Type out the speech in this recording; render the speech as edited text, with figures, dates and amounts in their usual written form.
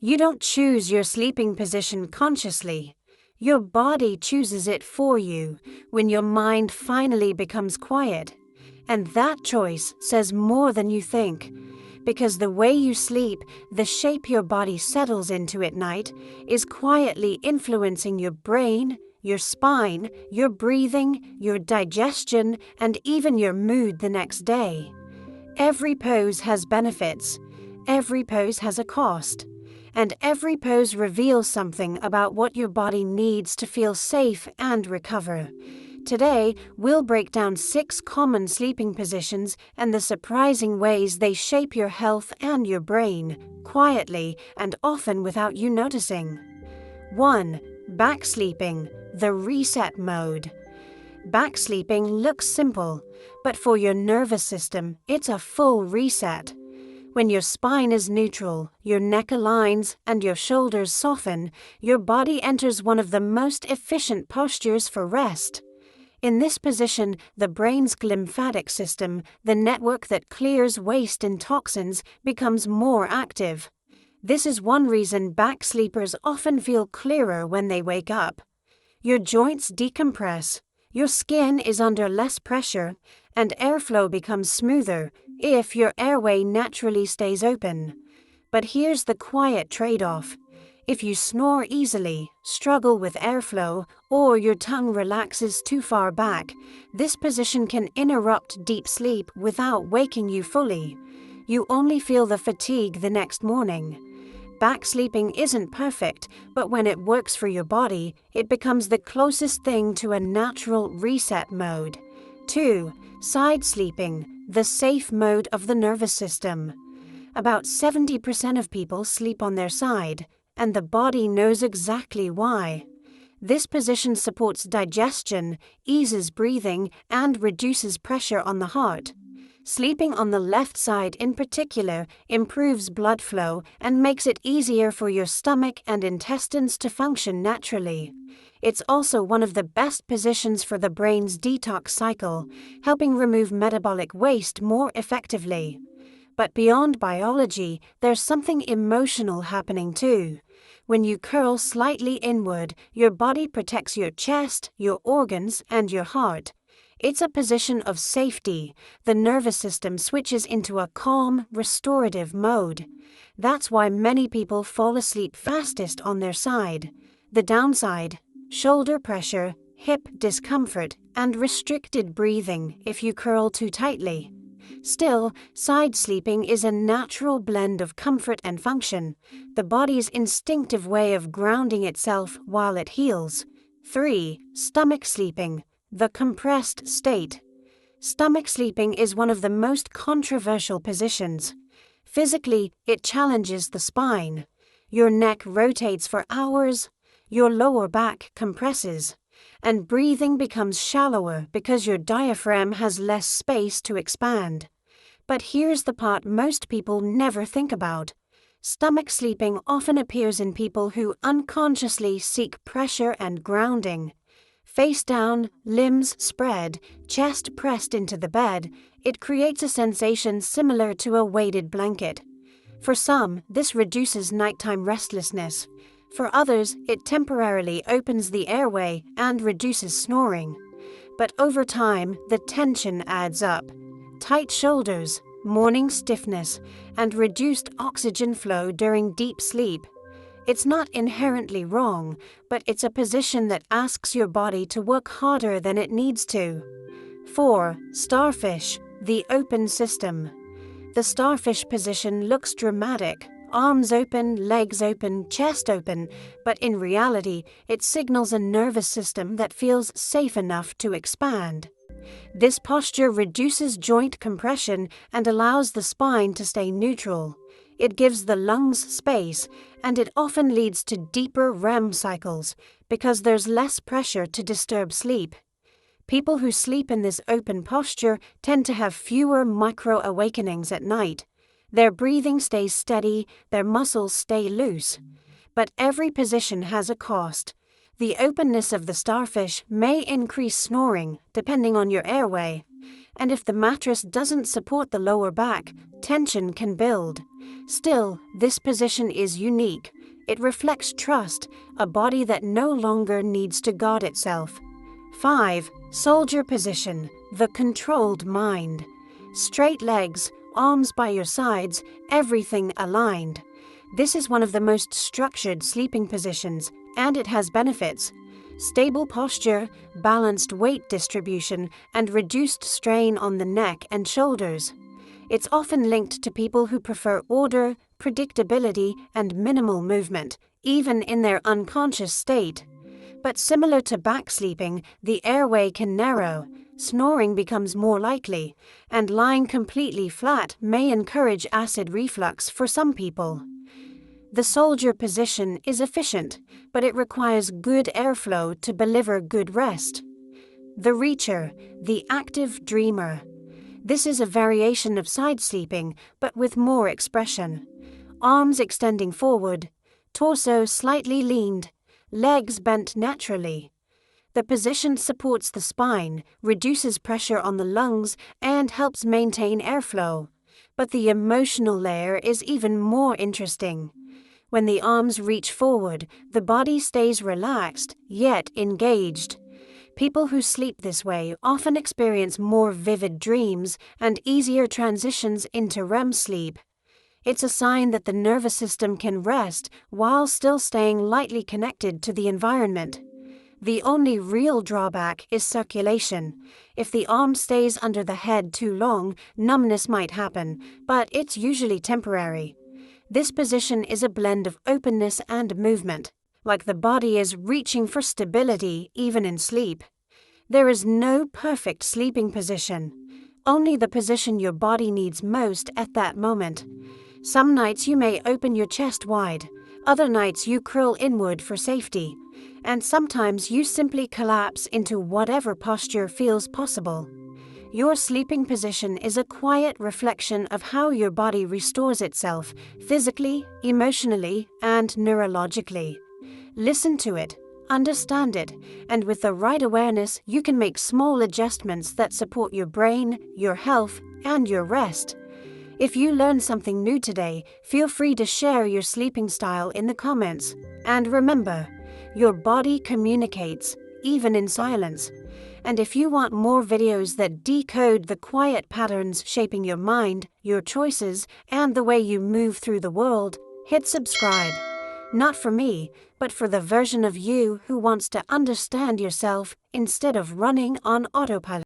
You don't choose your sleeping position consciously. Your body chooses it for you when your mind finally becomes quiet. And that choice says more than you think. Because the way you sleep, the shape your body settles into at night, is quietly influencing your brain, your spine, your breathing, your digestion, and even your mood the next day. Every pose has benefits. Every pose has a cost. And every pose reveals something about what your body needs to feel safe and recover. Today, we'll break down 6 common sleeping positions and the surprising ways they shape your health and your brain, quietly and often without you noticing. 1. Back sleeping, the reset mode. Back sleeping looks simple, but for your nervous system, it's a full reset. When your spine is neutral, your neck aligns, and your shoulders soften, your body enters one of the most efficient postures for rest. In this position, the brain's lymphatic system, the network that clears waste and toxins, becomes more active. This is one reason back sleepers often feel clearer when they wake up. Your joints decompress, your skin is under less pressure, and airflow becomes smoother if your airway naturally stays open. But here's the quiet trade-off. If you snore easily, struggle with airflow, or your tongue relaxes too far back, this position can interrupt deep sleep without waking you fully. You only feel the fatigue the next morning. Back sleeping isn't perfect, but when it works for your body, it becomes the closest thing to a natural reset mode. 2. Side sleeping, the safe mode of the nervous system. About 70% of people sleep on their side, and the body knows exactly why. This position supports digestion, eases breathing, and reduces pressure on the heart. Sleeping on the left side in particular improves blood flow and makes it easier for your stomach and intestines to function naturally. It's also one of the best positions for the brain's detox cycle, helping remove metabolic waste more effectively. But beyond biology, there's something emotional happening too. When you curl slightly inward, your body protects your chest, your organs, and your heart. It's a position of safety. The nervous system switches into a calm, restorative mode. That's why many people fall asleep fastest on their side. The downside: shoulder pressure, hip discomfort, and restricted breathing if you curl too tightly. Still, side sleeping is a natural blend of comfort and function, the body's instinctive way of grounding itself while it heals. 3. Stomach sleeping, the compressed state. Stomach sleeping is one of the most controversial positions. Physically, it challenges the spine. Your neck rotates for hours, your lower back compresses, and breathing becomes shallower because your diaphragm has less space to expand. But here's the part most people never think about. Stomach sleeping often appears in people who unconsciously seek pressure and grounding. Face down, limbs spread, chest pressed into the bed, it creates a sensation similar to a weighted blanket. For some, this reduces nighttime restlessness. For others, it temporarily opens the airway and reduces snoring. But over time, the tension adds up. Tight shoulders, morning stiffness, and reduced oxygen flow during deep sleep. It's not inherently wrong, but it's a position that asks your body to work harder than it needs to. 4. Starfish, the open system. The starfish position looks dramatic. Arms open, legs open, chest open, but in reality, it signals a nervous system that feels safe enough to expand. This posture reduces joint compression and allows the spine to stay neutral. It gives the lungs space, and it often leads to deeper REM cycles because there's less pressure to disturb sleep. People who sleep in this open posture tend to have fewer micro-awakenings at night. Their breathing stays steady, their muscles stay loose. But every position has a cost. The openness of the starfish may increase snoring, depending on your airway. and if the mattress doesn't support the lower back, tension can build. Still, this position is unique. It reflects trust, a body that no longer needs to guard itself. 5. Soldier position, the controlled mind. Straight legs, arms by your sides, everything aligned. This is one of the most structured sleeping positions, and it has benefits. Stable posture, balanced weight distribution, and reduced strain on the neck and shoulders. It's often linked to people who prefer order, predictability, and minimal movement, even in their unconscious state. But similar to back sleeping, the airway can narrow, snoring becomes more likely, and lying completely flat may encourage acid reflux for some people. The soldier position is efficient, but it requires good airflow to deliver good rest. The reacher, the active dreamer. This is a variation of side sleeping, but with more expression. Arms extending forward, torso slightly leaned, legs bent naturally. The position supports the spine, reduces pressure on the lungs, and helps maintain airflow. But the emotional layer is even more interesting. When the arms reach forward, the body stays relaxed, yet engaged. People who sleep this way often experience more vivid dreams and easier transitions into REM sleep. It's a sign that the nervous system can rest while still staying lightly connected to the environment. The only real drawback is circulation. If the arm stays under the head too long, numbness might happen, but it's usually temporary. This position is a blend of openness and movement, like the body is reaching for stability even in sleep. There is no perfect sleeping position, only the position your body needs most at that moment. Some nights you may open your chest wide, other nights you curl inward for safety, and sometimes you simply collapse into whatever posture feels possible. Your sleeping position is a quiet reflection of how your body restores itself, physically, emotionally, and neurologically. Listen to it, understand it, and with the right awareness, you can make small adjustments that support your brain, your health, and your rest. If you learned something new today, feel free to share your sleeping style in the comments. And remember, your body communicates, even in silence. And if you want more videos that decode the quiet patterns shaping your mind, your choices, and the way you move through the world, hit subscribe. Not for me, but for the version of you who wants to understand yourself instead of running on autopilot.